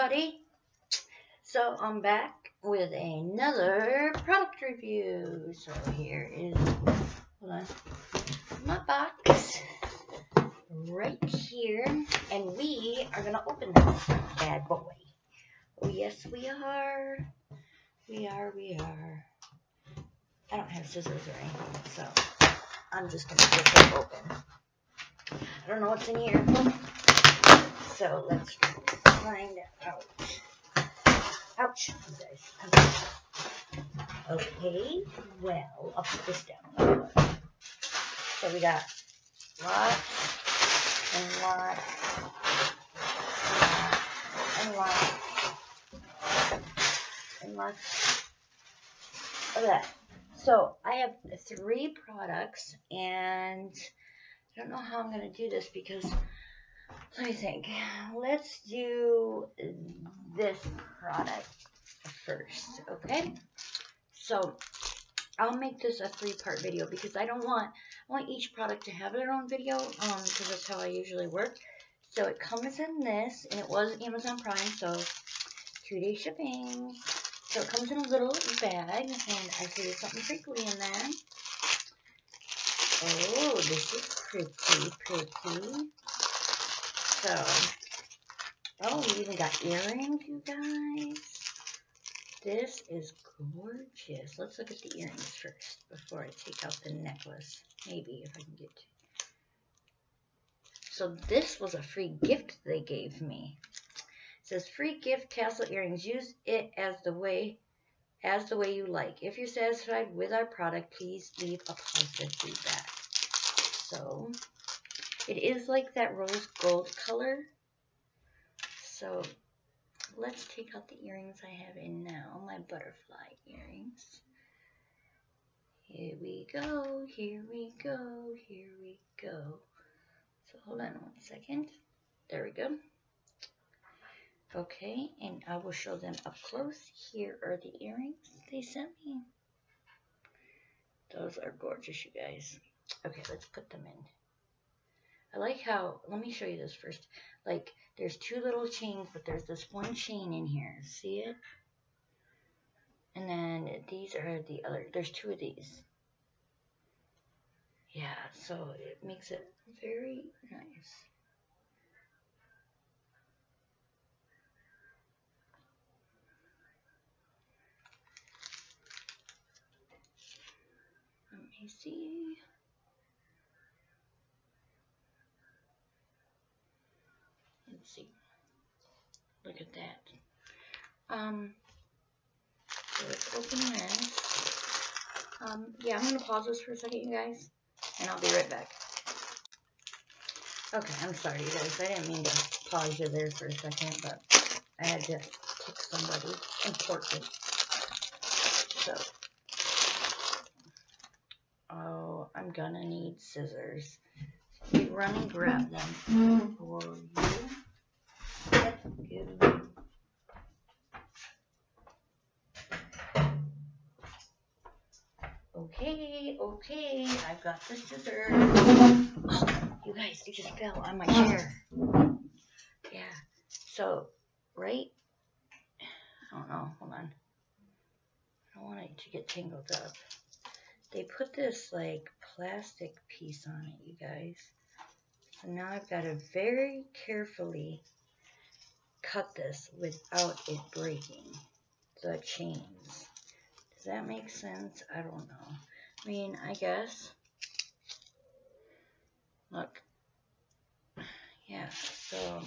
everybody. So I'm back with another product review. So here is, hold on, my box right here, and we are gonna open this bad boy. Oh yes, we are. We are. I don't have scissors or anything, so I'm just gonna get it open. I don't know what's in here, so let's find out. Ouch, you guys. Okay, well, I'll put this down. So we got lots and lots and lots and lots of that. So I have 3 products, and I don't know how I'm going to do this because, let me think. Let's do this product first, okay? So I'll make this a 3-part video because I want each product to have their own video, because that's how I usually work. So it comes in this, and it was Amazon Prime, so 2-day shipping. So it comes in a little bag, and I see there's something crinkly in there. Oh, this is pretty. So, oh, we even got earrings, you guys. This is gorgeous. Let's look at the earrings first before I take out the necklace. Maybe if I can get to. So this was a free gift they gave me. It says free gift tassel earrings. Use it as the way you like. If you're satisfied with our product, please leave a positive feedback. So it is like that rose gold color. So let's take out the earrings I have in now, my butterfly earrings. Here we go, here we go, here we go. So hold on 1 second. There we go. Okay, and I will show them up close. Here are the earrings they sent me. Those are gorgeous, you guys. Okay, let's put them in. I like how, let me show you this first. Like, there's 2 little chains, but there's this one chain in here. See it? And then these are the other, there's 2 of these. Yeah, so it makes it very nice. Let me see. Let's see. Look at that. So let's open this. Yeah, I'm gonna pause this for a second, you guys, and I'll be right back. Okay, I'm sorry, you guys. I didn't mean to pause you there for a second, but I had to pick somebody important. So, oh, I'm gonna need scissors. So let me run and grab them for you. Let's go. Okay, I've got the scissors. Oh, you guys, it just fell on my chair. Yeah, so, right, I don't know, hold on. I don't want it to get tangled up. They put this, like, plastic piece on it, you guys. So now I've got to very carefully cut this without it breaking the chains. Does that make sense? I don't know. I mean, I guess. Look. Yeah, so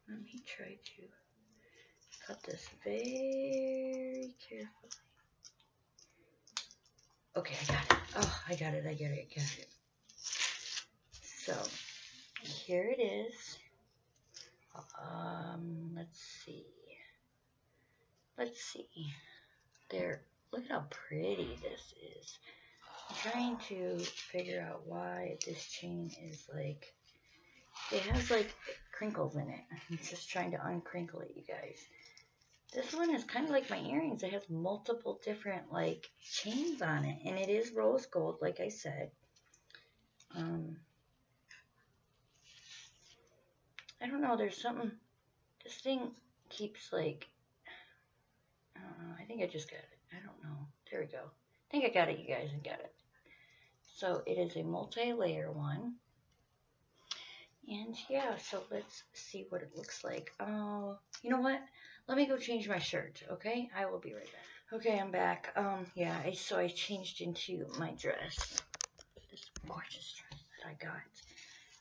let me try to cut this very carefully. Okay, I got it. Oh, I got it. So, here it is. Let's see. There. Look at how pretty this is. I'm trying to figure out why this chain is like, it has like crinkles in it. I'm just trying to uncrinkle it, you guys. This one is kind of like my earrings. It has multiple different like chains on it, and it is rose gold, like I said. I don't know, there's something, this thing keeps like, I don't know, I think I just got it. I don't know. There we go. I think I got it, you guys. I got it. So it is a multi-layer one. And yeah, so let's see what it looks like. Oh, you know what? Let me go change my shirt, okay? I will be right back. Okay, I'm back. Yeah, so I changed into my dress. This gorgeous dress that I got.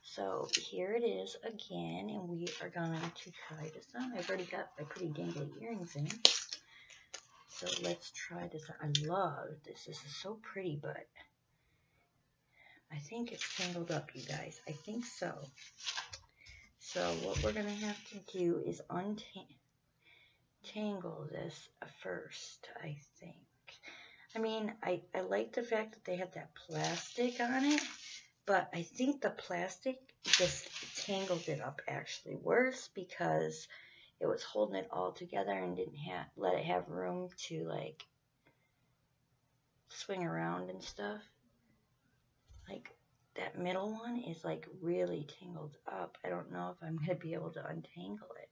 So here it is again, and we are going to try this on. I've already got my pretty dangly earrings in. So let's try this on. I love this. This is so pretty, but I think it's tangled up, you guys. I think so. So what we're going to have to do is untangle this first, I think. I mean, I like the fact that they have that plastic on it, but I think the plastic just tangled it up actually worse because it was holding it all together and didn't let it have room to like swing around and stuff. Like that middle one is like really tangled up. I don't know if I'm going to be able to untangle it.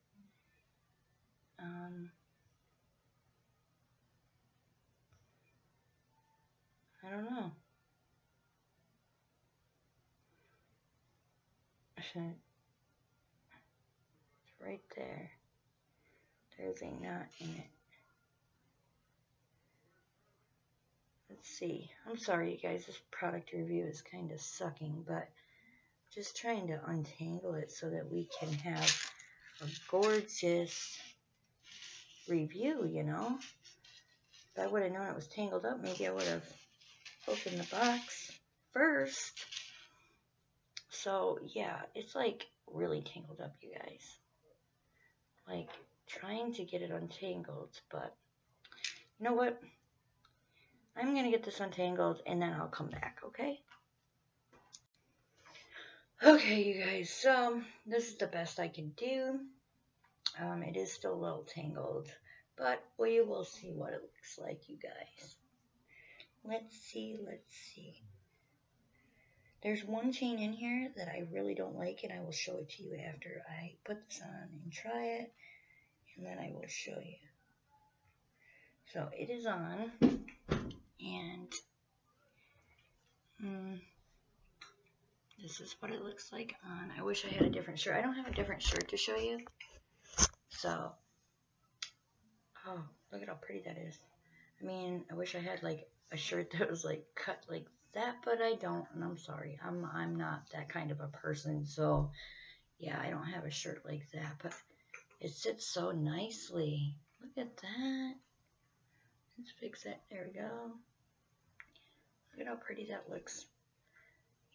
I don't know. It's right there. There's a knot in it. Let's see. I'm sorry, you guys. This product review is kind of sucking, but just trying to untangle it so that we can have a gorgeous review, you know. If I would have known it was tangled up, maybe I would have opened the box first. So, yeah, it's like really tangled up, you guys. Like trying to get it untangled, but you know what? I'm going to get this untangled and then I'll come back, okay? Okay, you guys, so this is the best I can do. It is still a little tangled, but we will see what it looks like, you guys. Let's see. There's one chain in here that I really don't like, and I will show it to you after I put this on and try it, and then I will show you. So it is on, and this is what it looks like on. I wish I had a different shirt. I don't have a different shirt to show you. So, oh, look at how pretty that is. I mean, I wish I had like a shirt that was like cut like that, but I don't, and I'm sorry. I'm not that kind of a person. So, yeah, I don't have a shirt like that, but it sits so nicely. Look at that. Let's fix that. There we go. Look at how pretty that looks.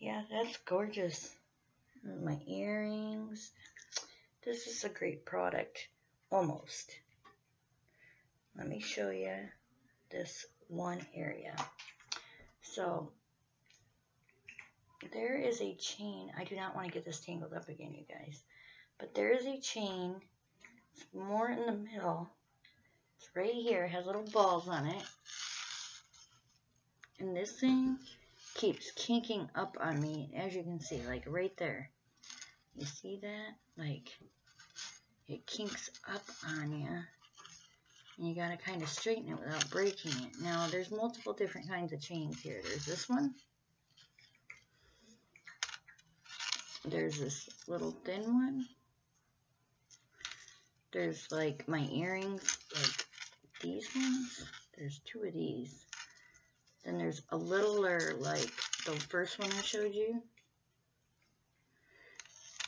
Yeah, that's gorgeous. My earrings. This is a great product. Almost. Let me show you this one area. So, there is a chain. I do not want to get this tangled up again, you guys. But there is a chain. It's more in the middle. It's right here. It has little balls on it. And this thing keeps kinking up on me, as you can see, like right there. You see that? Like, it kinks up on you. And you gotta kind of straighten it without breaking it. Now, there's multiple different kinds of chains here. There's this one. There's this little thin one. There's like my earrings, like these ones. There's two of these. Then there's a littler, like the first one I showed you.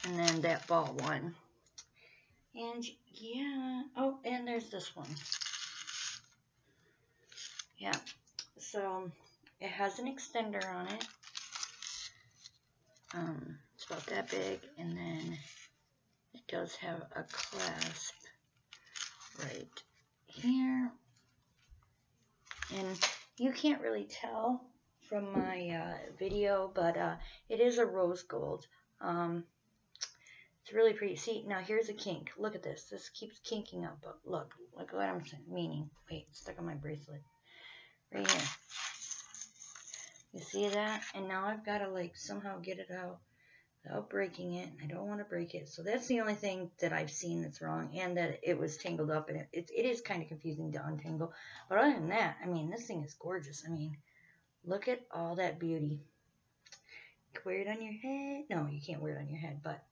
And then that ball one. And yeah, oh, and there's this one. Yeah, so it has an extender on it. It's about that big, and then it does have a clasp right here. And you can't really tell from my video, but it is a rose gold. It's really pretty. See, now here's a kink. Look at this. This keeps kinking up. But look what I'm meaning. Wait, it's stuck on my bracelet. Right here. You see that? And now I've got to like somehow get it out. without breaking it. I don't want to break it. So that's the only thing that I've seen that's wrong, and that it was tangled up, and it is kind of confusing to untangle. But other than that, I mean, this thing is gorgeous. I mean, look at all that beauty. You can wear it on your head. No, you can't wear it on your head, but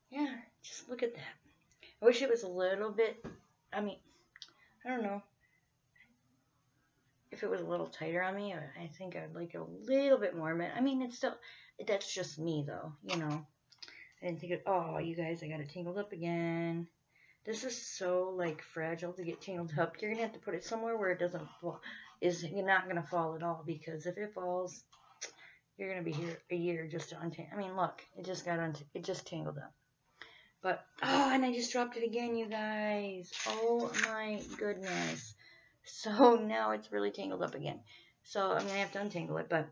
yeah, just look at that. I wish it was a little bit, I mean, I don't know. If it was a little tighter on me, I think I'd like it a little bit more. But I mean, it's still, that's just me though, you know. I didn't think it, oh, you guys, I got it tangled up again. This is so, like, fragile to get tangled up. You're going to have to put it somewhere where it doesn't fall. You're not going to fall at all, because if it falls, you're going to be here a year just to untangle. I mean, look, it just got it just tangled up. But, oh, and I just dropped it again, you guys. Oh, my goodness. So now it's really tangled up again. So I'm going to have to untangle it, but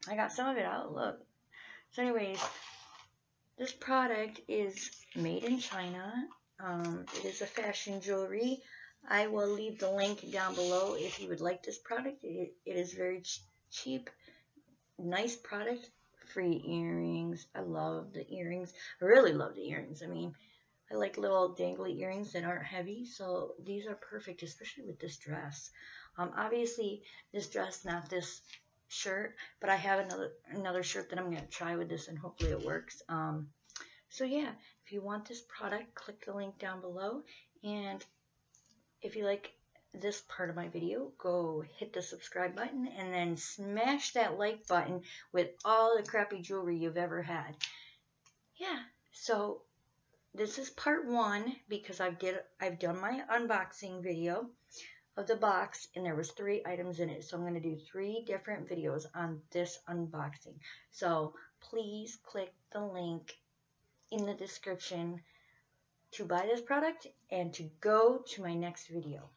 I got some of it out. Look. So anyways, this product is made in China. It is a fashion jewelry. I will leave the link down below if you would like this product. It is very cheap, nice product. Free earrings. I love the earrings. I really love the earrings. I mean, I like little dangly earrings that aren't heavy, so these are perfect, especially with this dress. Obviously, this dress, not this shirt, but I have another shirt that I'm going to try with this, and hopefully it works. So yeah, if you want this product, click the link down below, and if you like this part of my video, go hit the subscribe button, and then smash that like button with all the crappy jewelry you've ever had. Yeah, so this is part 1, because I've done my unboxing video of the box, and there was 3 items in it. So I'm going to do 3 different videos on this unboxing. So please click the link in the description to buy this product and to go to my next video.